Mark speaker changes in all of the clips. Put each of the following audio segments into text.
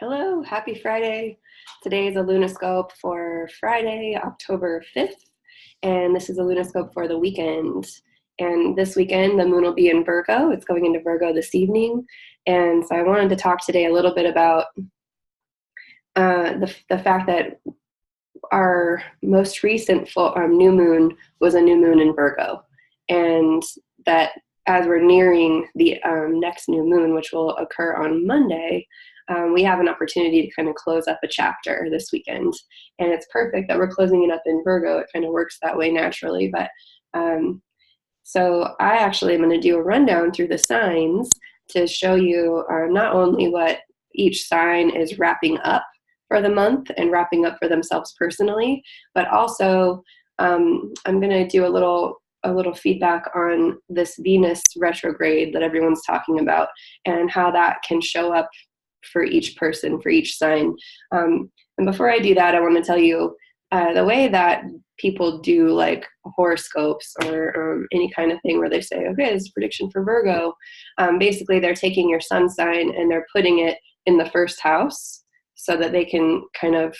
Speaker 1: Hello, happy Friday. Today is a lunoscope for Friday, October 5th, and this is a lunoscope for the weekend. And this weekend, the moon will be in Virgo. It's going into Virgo this evening. And so I wanted to talk today a little bit about the fact that our most recent new moon was a new moon in Virgo. And that as we're nearing the next new moon, which will occur on Monday, we have an opportunity to kind of close up a chapter this weekend. And it's perfect that we're closing it up in Virgo. It kind of works that way naturally. But so I actually am going to do a rundown through the signs to show you not only what each sign is wrapping up for the month and wrapping up for themselves personally, but also I'm going to do a little feedback on this Venus retrograde that everyone's talking about and how that can show up for each person, for each sign. And before I do that, I want to tell you the way that people do like horoscopes or any kind of thing where they say, okay, this is a prediction for Virgo. Basically, they're taking your sun sign and they're putting it in the first house so that they can kind of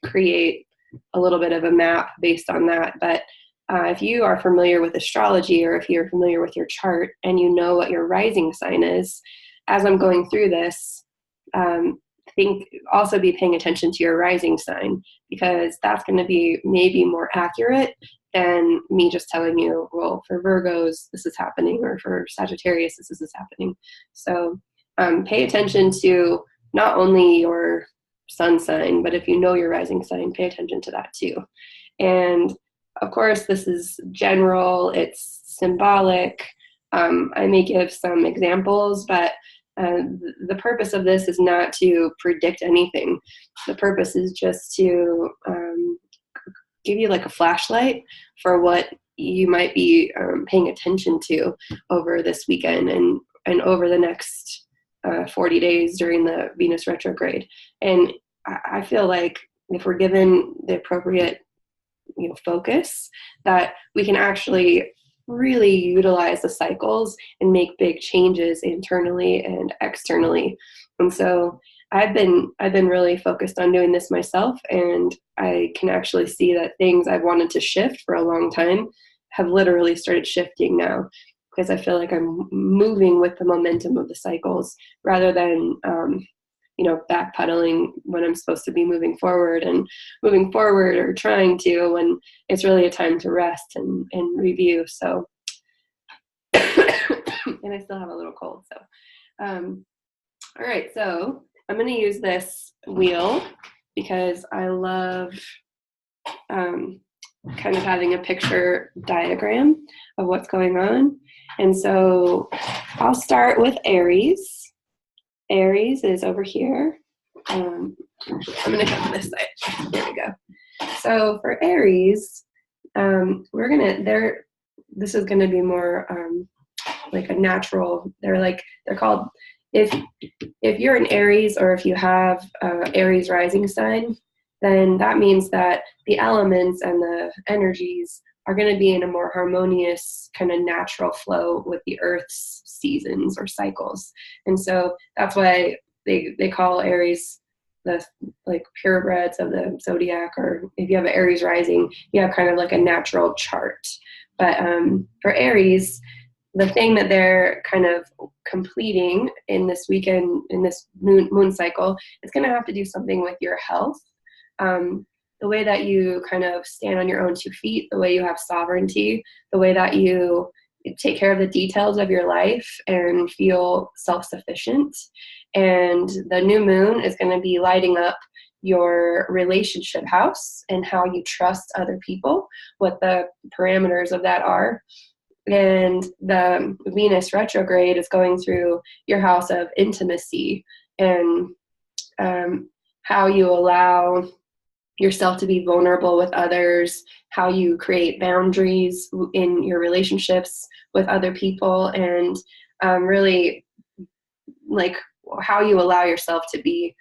Speaker 1: create a little bit of a map based on that. But if you are familiar with astrology, or if you're familiar with your chart and you know what your rising sign is, as I'm going through this, also be paying attention to your rising sign, because that's going to be maybe more accurate than me just telling you, well, for Virgos, this is happening, or for Sagittarius, this is happening. So pay attention to not only your sun sign, but if you know your rising sign, pay attention to that too. And of course, this is general, it's symbolic. I may give some examples, but the purpose of this is not to predict anything. The purpose is just to give you like a flashlight for what you might be paying attention to over this weekend and over the next 40 days during the Venus retrograde. And I feel like if we're given the appropriate focus, that we can actually really utilize the cycles and make big changes internally and externally. And so I've been really focused on doing this myself, and I can actually see that things I've wanted to shift for a long time have literally started shifting now, because I feel like I'm moving with the momentum of the cycles rather than backpedaling when I'm supposed to be moving forward or trying to, when it's really a time to rest and review. So, and I still have a little cold. So, all right. So I'm going to use this wheel because I love kind of having a picture diagram of what's going on. And so I'll start with Aries. Aries is over here. I'm going to come to this side. There we go. So for Aries, this is going to be more like a natural, they're called, if you're an Aries, or if you have Aries rising sign, then that means that the elements and the energies are going to be in a more harmonious kind of natural flow with the Earth's seasons or cycles. And so that's why they call Aries the like purebreds of the zodiac, or if you have an Aries rising, you have kind of like a natural chart. But for Aries, the thing that they're kind of completing in this weekend, in this moon cycle, it's going to have to do something with your health. The way that you kind of stand on your own 2 feet, the way you have sovereignty, the way that you take care of the details of your life and feel self-sufficient. And the new moon is going to be lighting up your relationship house and how you trust other people, what the parameters of that are. And the Venus retrograde is going through your house of intimacy and how you allow yourself to be vulnerable with others, how you create boundaries in your relationships with other people, and really like how you allow yourself to be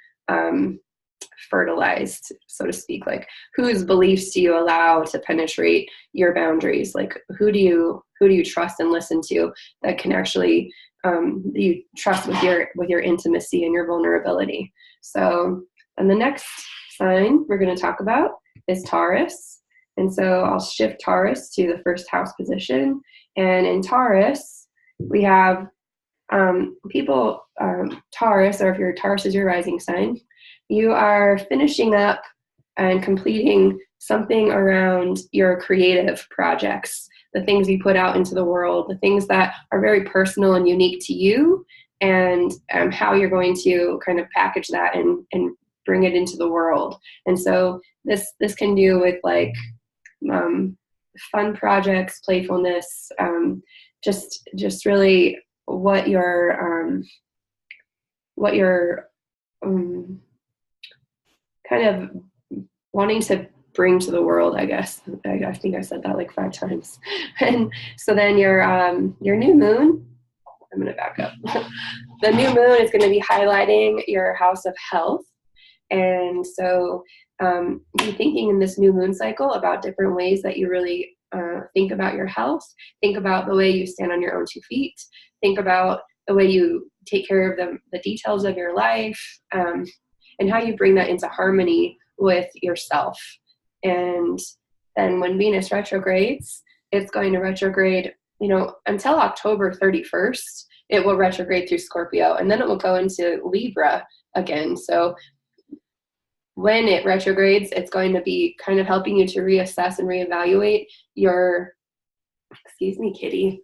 Speaker 1: fertilized, so to speak. Like, whose beliefs do you allow to penetrate your boundaries? Like, who do you trust and listen to that can actually you trust with your intimacy and your vulnerability. So, and the next sign we're going to talk about is Taurus. And so I'll shift Taurus to the first house position. And in Taurus, we have people, Taurus, or if Taurus is your rising sign, you are finishing up and completing something around your creative projects, the things you put out into the world, the things that are very personal and unique to you, and how you're going to kind of package that and bring it into the world. And so this can do with like fun projects, playfulness, just really what you're kind of wanting to bring to the world, I guess. I think I said that like 5 times. And so then your new moon, I'm going to back up. The new moon is going to be highlighting your house of health. And so be thinking in this new moon cycle about different ways that you really think about your health. Think about the way you stand on your own 2 feet. Think about the way you take care of the details of your life, and how you bring that into harmony with yourself. And then when Venus retrogrades, it's going to retrograde, until October 31st, it will retrograde through Scorpio, and then it will go into Libra again. So when it retrogrades, it's going to be kind of helping you to reassess and reevaluate your, excuse me, kitty,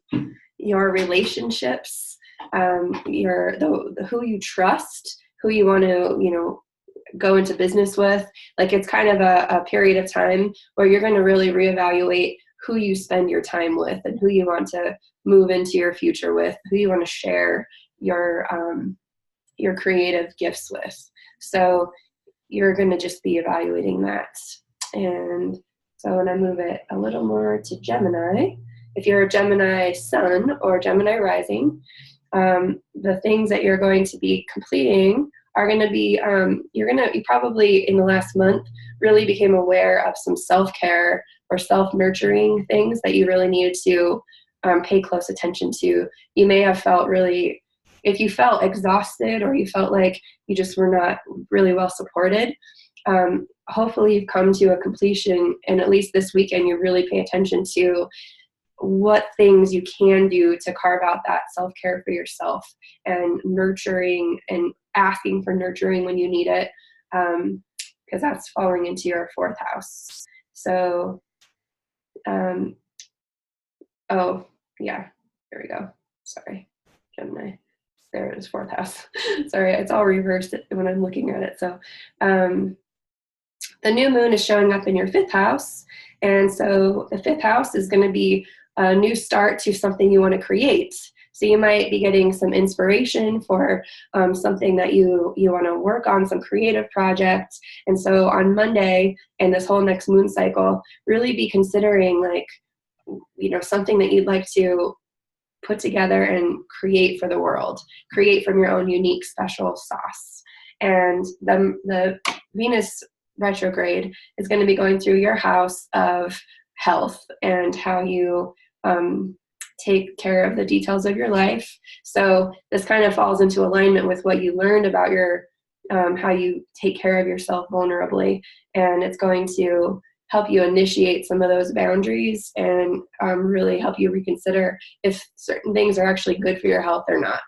Speaker 1: your relationships, who you trust, who you want to, go into business with. Like, it's kind of a period of time where you're going to really reevaluate who you spend your time with and who you want to move into your future with, who you want to share your creative gifts with. So you're going to just be evaluating that. And so when I move it a little more to Gemini, if you're a Gemini sun or Gemini rising, the things that you're going to be completing are going to be, you probably in the last month really became aware of some self-care or self-nurturing things that you really needed to pay close attention to. You may have felt really, if you felt exhausted or you felt like you just were not really well supported, hopefully you've come to a completion, and at least this weekend you really pay attention to what things you can do to carve out that self-care for yourself and nurturing and asking for nurturing when you need it, because that's falling into your 4th house. So, oh yeah, there we go. Sorry, Gemini. There it is, 4th house. Sorry, it's all reversed when I'm looking at it. So the new moon is showing up in your 5th house. And so the 5th house is going to be a new start to something you want to create. So you might be getting some inspiration for something that you want to work on, some creative project. And so on Monday and this whole next moon cycle, really be considering something that you'd like to put together and create for the world, create from your own unique special sauce. And the Venus retrograde is going to be going through your house of health and how you take care of the details of your life. So this kind of falls into alignment with what you learned about your how you take care of yourself vulnerably, and it's going to help you initiate some of those boundaries and really help you reconsider if certain things are actually good for your health or not.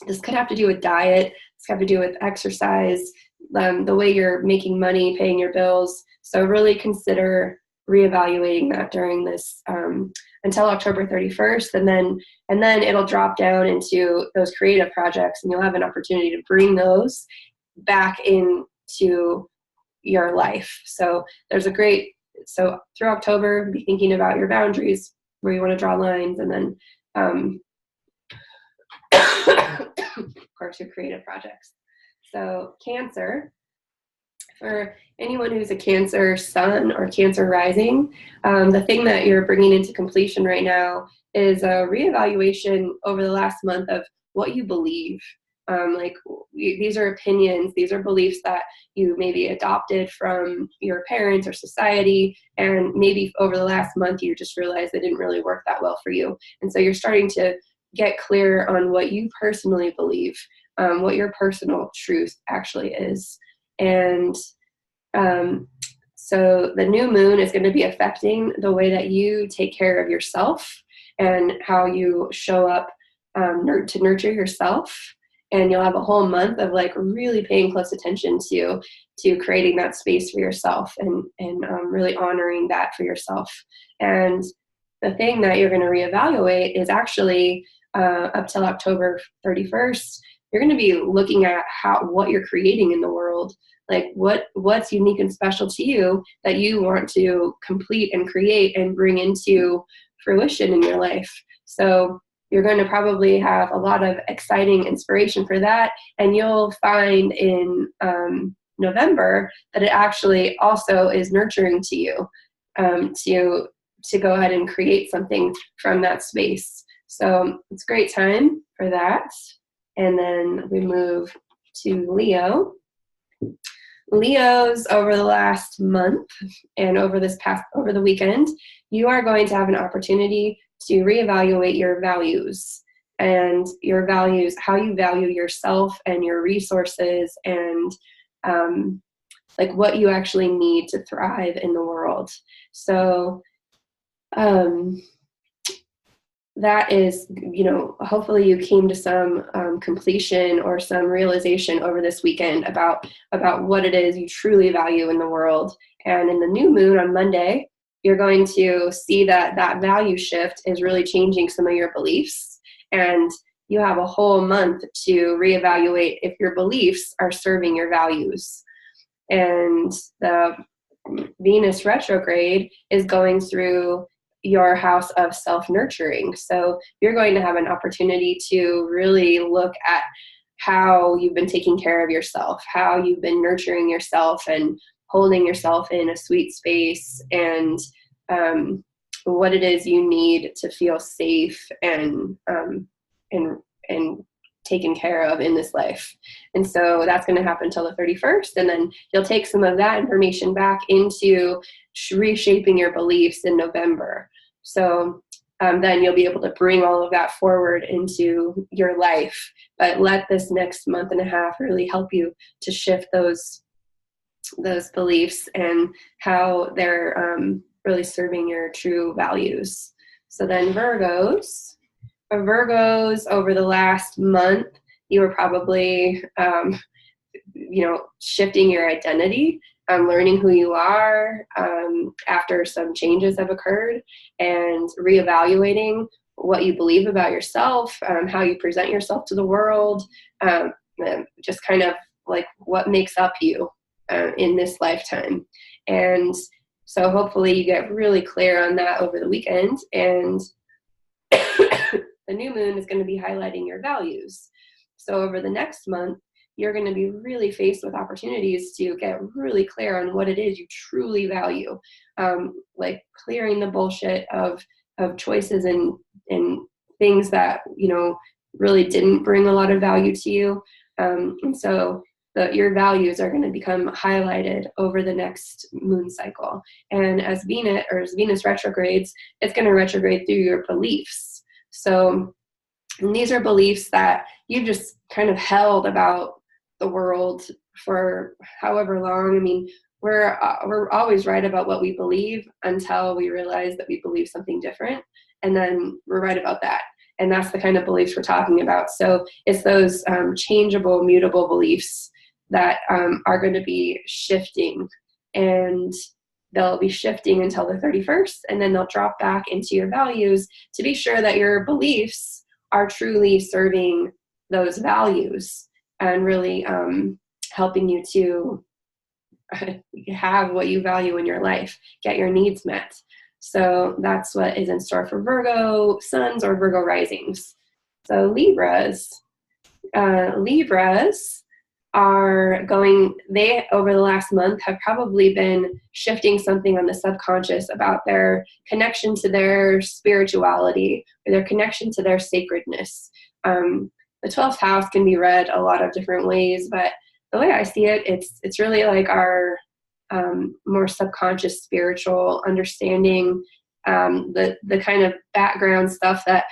Speaker 1: This could have to do with diet. This could have to do with exercise, the way you're making money, paying your bills. So really consider reevaluating that during this until October 31st, and then it'll drop down into those creative projects, and you'll have an opportunity to bring those back into your life. So so through October, be thinking about your boundaries, where you want to draw lines, and then of course your creative projects. So Cancer, for anyone who's a Cancer sun or Cancer rising, the thing that you're bringing into completion right now is a reevaluation over the last month of what you believe. These are opinions, these are beliefs that you maybe adopted from your parents or society, and maybe over the last month you just realized they didn't really work that well for you. And so you're starting to get clear on what you personally believe, what your personal truth actually is. And so the new moon is going to be affecting the way that you take care of yourself and how you show up to nurture yourself. And you'll have a whole month of like really paying close attention to creating that space for yourself and really honoring that for yourself. And the thing that you're going to reevaluate is actually up till October 31st, you're going to be looking at what you're creating in the world, like what's unique and special to you that you want to complete and create and bring into fruition in your life. So you're going to probably have a lot of exciting inspiration for that. And you'll find in November that it actually also is nurturing to you to go ahead and create something from that space. So it's a great time for that. And then we move to Leo. Leos, over the last month and over the weekend, you are going to have an opportunity to reevaluate your values and your values, how you value yourself and your resources, and like what you actually need to thrive in the world. So that is, hopefully you came to some completion or some realization over this weekend about what it is you truly value in the world. And in the new moon on Monday, you're going to see that value shift is really changing some of your beliefs. And you have a whole month to reevaluate if your beliefs are serving your values. And the Venus Retrograde is going through your house of self-nurturing. So you're going to have an opportunity to really look at how you've been taking care of yourself, how you've been nurturing yourself and holding yourself in a sweet space, and what it is you need to feel safe and taken care of in this life. And so that's going to happen until the 31st. And then you'll take some of that information back into reshaping your beliefs in November. So then you'll be able to bring all of that forward into your life. But let this next month and a half really help you to shift those beliefs and how they're really serving your true values. So then Virgos over the last month, you were probably, shifting your identity, learning who you are after some changes have occurred, and reevaluating what you believe about yourself, how you present yourself to the world, just kind of like what makes up you in this lifetime. And so hopefully you get really clear on that over the weekend. And the new moon is going to be highlighting your values. So over the next month, you're going to be really faced with opportunities to get really clear on what it is you truly value, like clearing the bullshit of choices and things that, really didn't bring a lot of value to you. And so your values are going to become highlighted over the next moon cycle. And as Venus retrogrades, it's going to retrograde through your beliefs. So these are beliefs that you've just kind of held about the world for however long. I mean, we're always right about what we believe until we realize that we believe something different, and then we're right about that. And that's the kind of beliefs we're talking about. So it's those changeable, mutable beliefs that are going to be shifting, and they'll be shifting until the 31st, and then they'll drop back into your values to be sure that your beliefs are truly serving those values and really helping you to have what you value in your life, get your needs met. So that's what is in store for Virgo suns or Virgo risings. So Libras are they over the last month have probably been shifting something on the subconscious about their connection to their spirituality or their connection to their sacredness. The 12th house can be read a lot of different ways, but the way I see it, it's really like our more subconscious spiritual understanding, the kind of background stuff that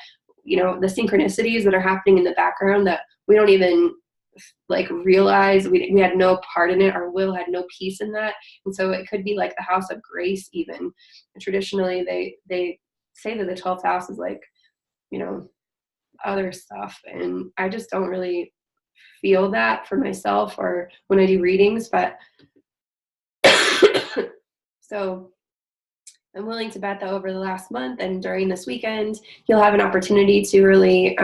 Speaker 1: you know, the synchronicities that are happening in the background that we don't even like realize. We had no part in it. Our will had no piece in that. And so it could be like the house of grace even. And traditionally they say that the 12th house is like, you know, other stuff. And I just don't really feel that for myself or when I do readings, but so I'm willing to bet that over the last month and during this weekend, you'll have an opportunity to really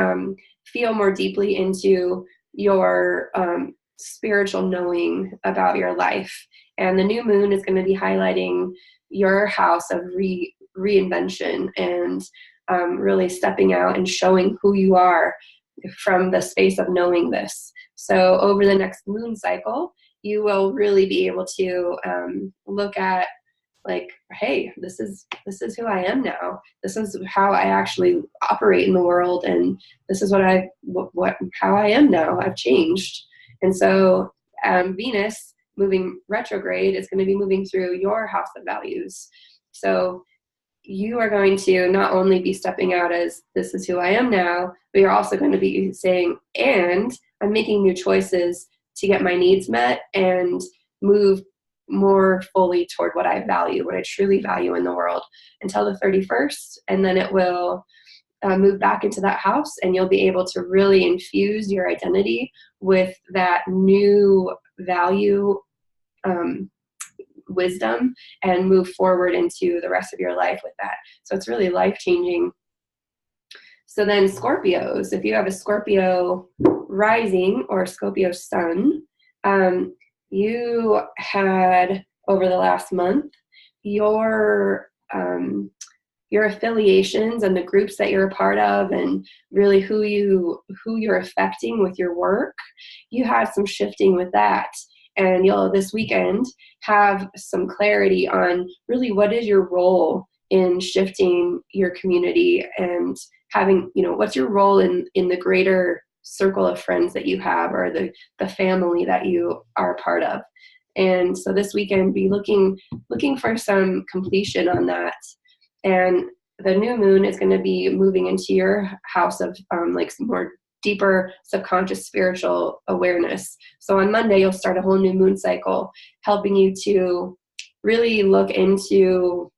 Speaker 1: feel more deeply into your spiritual knowing about your life. And the new moon is going to be highlighting your house of reinvention and really stepping out and showing who you are from the space of knowing this. So over the next moon cycle, you will really be able to look at like, hey, this is who I am now. This is how I actually operate in the world, and this is how I am now. I've changed. And so Venus moving retrograde is going to be moving through your house of values. So you are going to not only be stepping out as this is who I am now, but you're also going to be saying, and I'm making new choices to get my needs met and move more fully toward what I value, what I truly value in the world until the 31st. And then it will move back into that house, and you'll be able to really infuse your identity with that new value, wisdom, and move forward into the rest of your life with that. So it's really life-changing. So then Scorpios, if you have a Scorpio rising or Scorpio sun, you had over the last month, your affiliations and the groups that you're a part of, and really who you're affecting with your work, you had some shifting with that. And you'll this weekend have some clarity on really what is your role in shifting your community and having, you know, what's your role in the greater circle of friends that you have, or the family that you are a part of. And so this weekend, be looking for some completion on that. And the new moon is going to be moving into your house of like some more deeper subconscious spiritual awareness. So on Monday, you'll start a whole new moon cycle, helping you to really look into,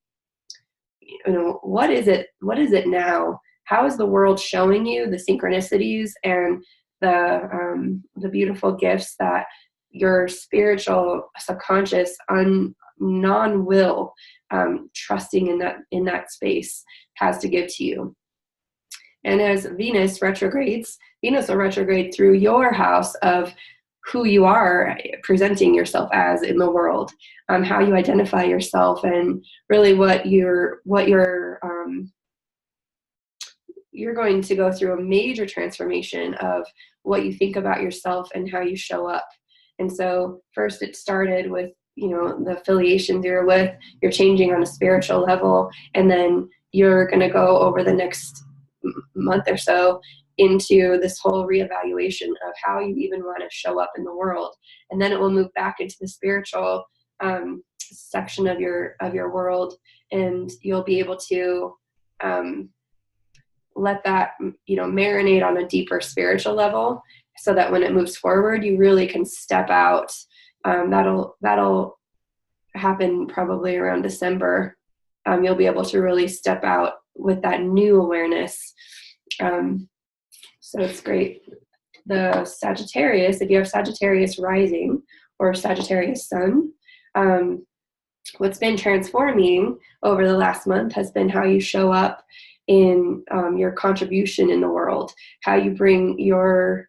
Speaker 1: you know, what is it now? How is the world showing you the synchronicities and the beautiful gifts that your spiritual subconscious non-will trusting in that space has to give to you? And as Venus retrogrades, Venus will retrograde through your house of who you are presenting yourself as in the world, how you identify yourself, and really what you're going to go through a major transformation of what you think about yourself and how you show up. And so first it started with, you know, the affiliations you're with, you're changing on a spiritual level, and then you're going to go over the next month or so into this whole reevaluation of how you even want to show up in the world. And then it will move back into the spiritual section of your world, and you'll be able to let that, you know, marinate on a deeper spiritual level, so that when it moves forward, you really can step out. That'll happen probably around December. You'll be able to really step out with that new awareness. So it's great. The Sagittarius, if you have Sagittarius rising or Sagittarius sun, what's been transforming over the last month has been how you show up in your contribution in the world, how you bring your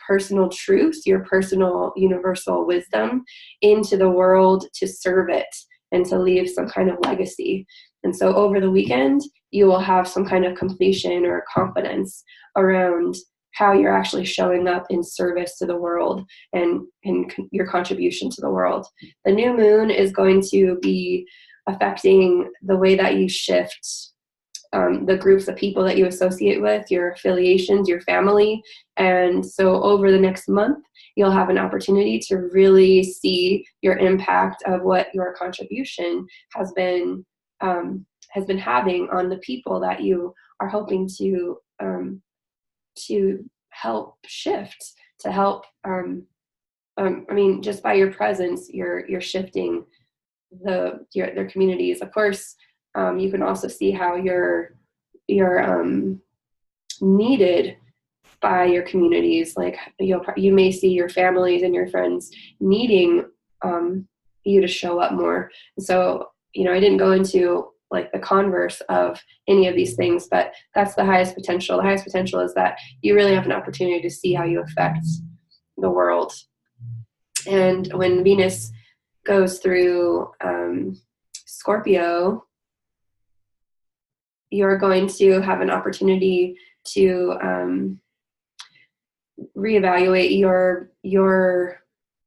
Speaker 1: personal truth, your personal universal wisdom into the world to serve it and to leave some kind of legacy. And so over the weekend, you will have some kind of completion or confidence around how you're actually showing up in service to the world and your contribution to the world. The new moon is going to be affecting the way that you shift the groups of people that you associate with, your affiliations, your family. And so over the next month, you'll have an opportunity to really see your impact of what your contribution has been having on the people that you are hoping to to help shift, to help, I mean, just by your presence, you're shifting their communities. Of course, you can also see how you're needed by your communities. Like you may see your families and your friends needing you to show up more. So, I didn't go into like the converse of any of these things, but that's the highest potential. The highest potential is that you really have an opportunity to see how you affect the world. And when Venus goes through Scorpio, you're going to have an opportunity to reevaluate your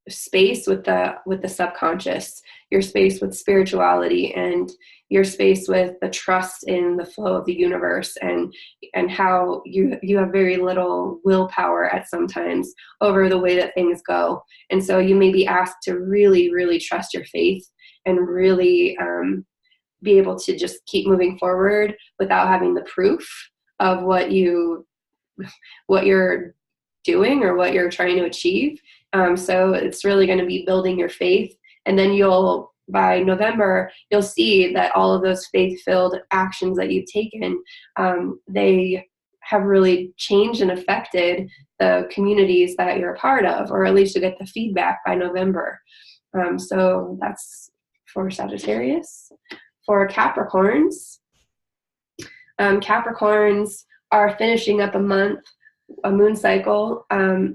Speaker 1: space with the subconscious, your space with spirituality, and your space with the trust in the flow of the universe, and how you have very little willpower at sometimes over the way that things go. And so you may be asked to really, really trust your faith and really be able to just keep moving forward without having the proof of what you're doing or what you're trying to achieve. So it's really going to be building your faith. And then by November, you'll see that all of those faith-filled actions that you've taken, they have really changed and affected the communities that you're a part of, or at least you get the feedback by November. So that's for Sagittarius. For Capricorns, Capricorns are finishing up a moon cycle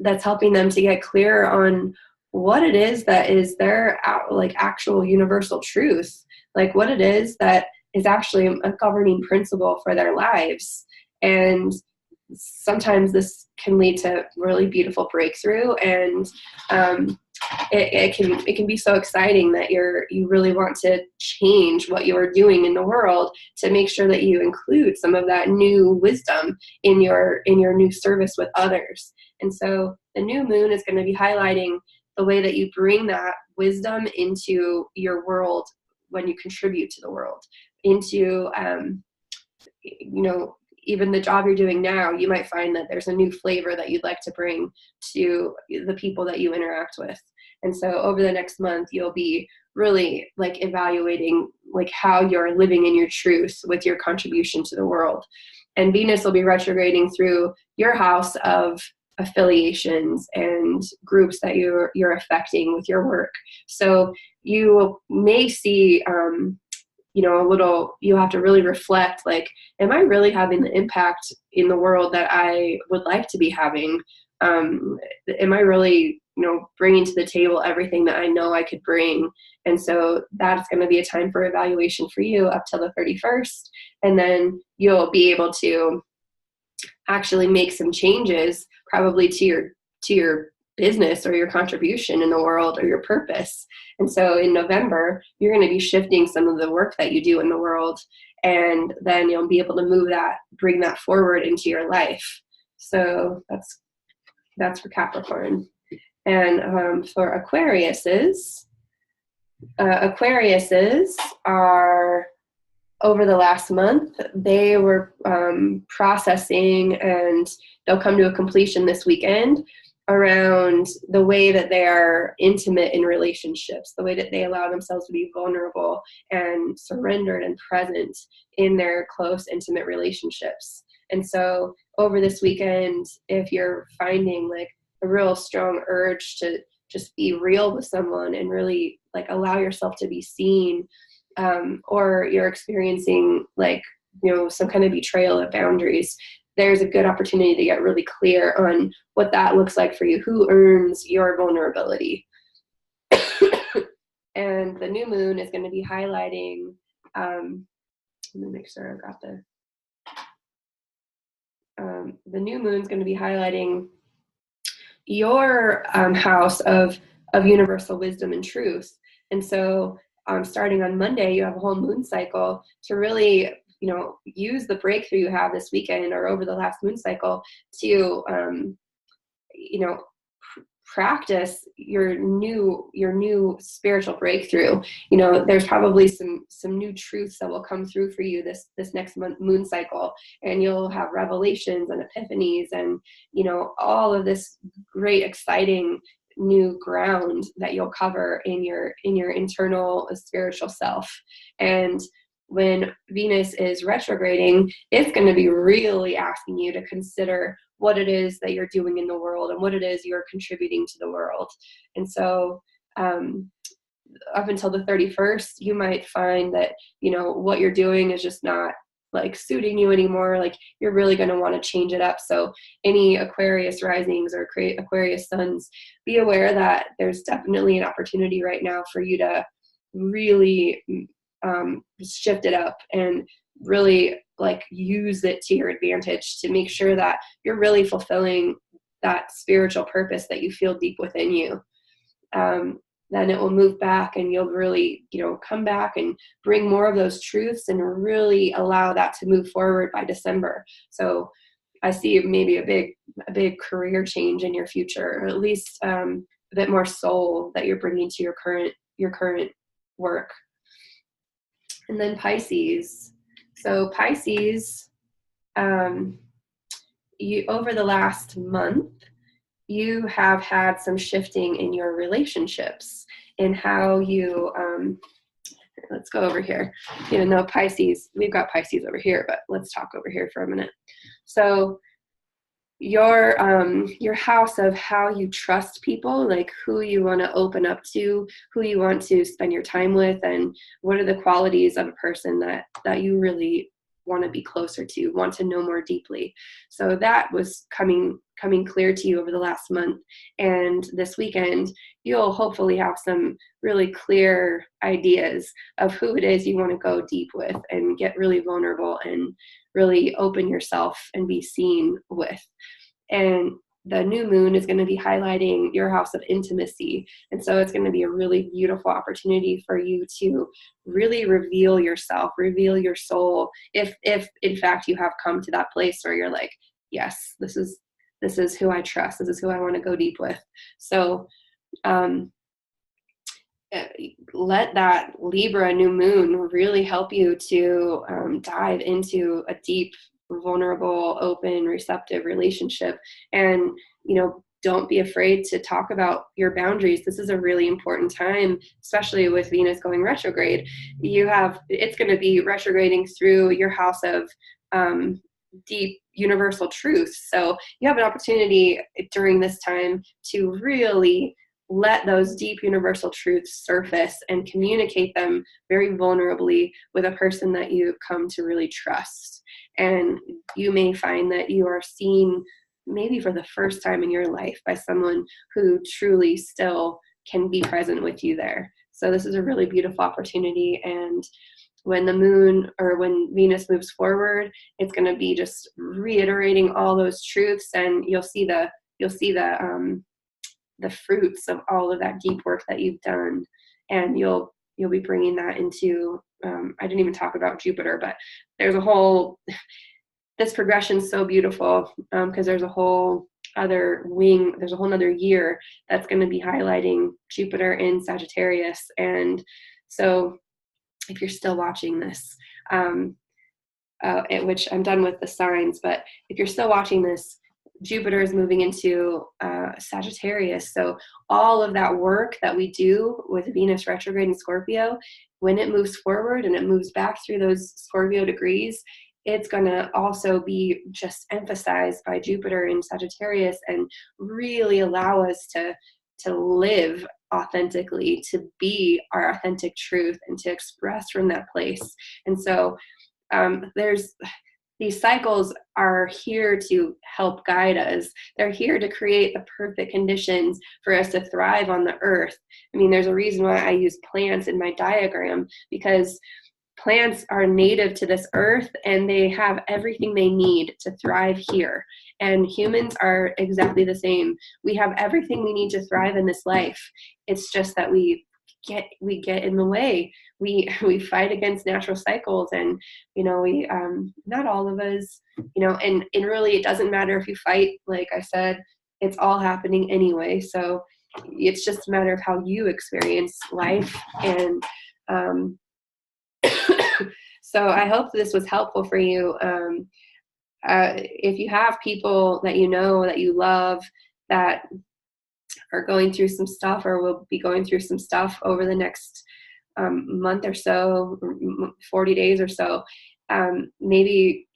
Speaker 1: that's helping them to get clear on what it is that is their actual universal truth, like what it is that is actually a governing principle for their lives. And sometimes this can lead to really beautiful breakthrough, and it can be so exciting that you really want to change what you're doing in the world to make sure that you include some of that new wisdom in your new service with others. And so the new moon is going to be highlighting the way that you bring that wisdom into your world when you contribute to the world, into even the job you're doing now. You might find that there's a new flavor that you'd like to bring to the people that you interact with. And so over the next month, you'll be really evaluating how you're living in your truth with your contribution to the world. And Venus will be retrograding through your house of affiliations and groups that you're affecting with your work. So you may see you have to really reflect, am I really having the impact in the world that I would like to be having? Am I really, bringing to the table everything that I know I could bring? And so that's going to be a time for evaluation for you up till the 31st. And then you'll be able to actually make some changes probably to your business or your contribution in the world or your purpose. And so in November, you're going to be shifting some of the work that you do in the world, and then you'll be able to bring that forward into your life. So that's for Capricorn. And for Aquariuses are, over the last month, they were processing, and they'll come to a completion this weekend, around the way that they are intimate in relationships, the way that they allow themselves to be vulnerable and surrendered and present in their close, intimate relationships. And so over this weekend, if you're finding a real strong urge to just be real with someone and really allow yourself to be seen, or you're experiencing some kind of betrayal of boundaries, there's a good opportunity to get really clear on what that looks like for you. Who earns your vulnerability? And the new moon is going to be highlighting, let me make sure I've got the new moon is going to be highlighting your house of universal wisdom and truth. And so starting on Monday, you have a whole moon cycle to really use the breakthrough you have this weekend or over the last moon cycle to, practice your new spiritual breakthrough. You know, there's probably some new truths that will come through for you this next moon cycle, and you'll have revelations and epiphanies and, you know, all of this great exciting new ground that you'll cover in your internal spiritual self. And when Venus is retrograding, it's going to be really asking you to consider what it is that you're doing in the world and what it is you're contributing to the world. And so up until the 31st, you might find that, you know, what you're doing is just not like suiting you anymore. Like, you're really going to want to change it up. So any Aquarius risings or Aquarius suns, be aware that there's definitely an opportunity right now for you to really shift it up and really like use it to your advantage to make sure that you're really fulfilling that spiritual purpose that you feel deep within you. Then it will move back, and you'll really, you know, come back and bring more of those truths and really allow that to move forward by December. So I see maybe a big career change in your future, or at least a bit more soul that you're bringing to your current work. And then Pisces. So Pisces, you over the last month, you have had some shifting in your relationships and how you, let's go over here. You know, Pisces, we've got Pisces over here, but let's talk over here for a minute. So your house of how you trust people, like who you want to open up to, who you want to spend your time with, and what are the qualities of a person that you really want to be closer to, want to know more deeply. So that was coming clear to you over the last month. And this weekend, you'll hopefully have some really clear ideas of who it is you want to go deep with and get really vulnerable and really open yourself and be seen with. And the new moon is going to be highlighting your house of intimacy. And so it's going to be a really beautiful opportunity for you to really reveal yourself, reveal your soul. If in fact you have come to that place where you're like, yes, this is who I trust. This is who I want to go deep with. So let that Libra new moon really help you to dive into a deep, vulnerable, open, receptive relationship. And, you know, don't be afraid to talk about your boundaries. This is a really important time, especially with Venus going retrograde. It's going to be retrograding through your house of deep universal truths. So you have an opportunity during this time to really let those deep universal truths surface and communicate them very vulnerably with a person that you've come to really trust. And you may find that you are seen maybe for the first time in your life by someone who truly still can be present with you there. So this is a really beautiful opportunity. And when the moon or when Venus moves forward, it's going to be just reiterating all those truths, and you'll see the fruits of all of that deep work that you've done. And you'll be bringing that into, I didn't even talk about Jupiter, but there's this progression is so beautiful because there's a whole other wing, there's a whole other year that's going to be highlighting Jupiter in Sagittarius. And so if you're still watching this, which I'm done with the signs, but if you're still watching this, Jupiter is moving into Sagittarius. So all of that work that we do with Venus retrograde in Scorpio, when it moves forward and it moves back through those Scorpio degrees, it's going to also be just emphasized by Jupiter in Sagittarius and really allow us to live authentically, to be our authentic truth and to express from that place. And so these cycles are here to help guide us. They're here to create the perfect conditions for us to thrive on the earth. I mean, there's a reason why I use plants in my diagram, because plants are native to this earth and they have everything they need to thrive here. And humans are exactly the same. We have everything we need to thrive in this life. It's just that we get in the way. We fight against natural cycles, and we not all of us, and really it doesn't matter if you fight, like I said, it's all happening anyway. So it's just a matter of how you experience life. And so I hope this was helpful for you. If you have people that you know, that you love, that are going through some stuff or will be going through some stuff over the next month or so, 40 days or so, maybe,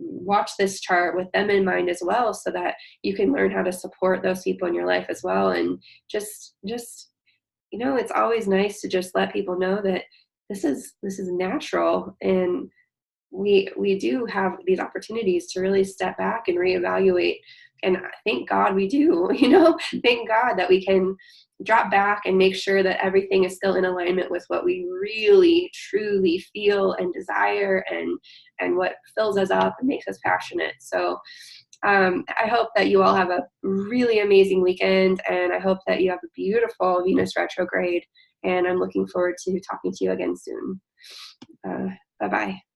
Speaker 1: watch this chart with them in mind as well, so that you can learn how to support those people in your life as well. And just it's always nice to just let people know that this is natural, and we do have these opportunities to really step back and reevaluate. And thank God we do, thank God that we can drop back and make sure that everything is still in alignment with what we really truly feel and desire, and what fills us up and makes us passionate. So I hope that you all have a really amazing weekend, and I hope that you have a beautiful Venus retrograde, and I'm looking forward to talking to you again soon. Bye-bye.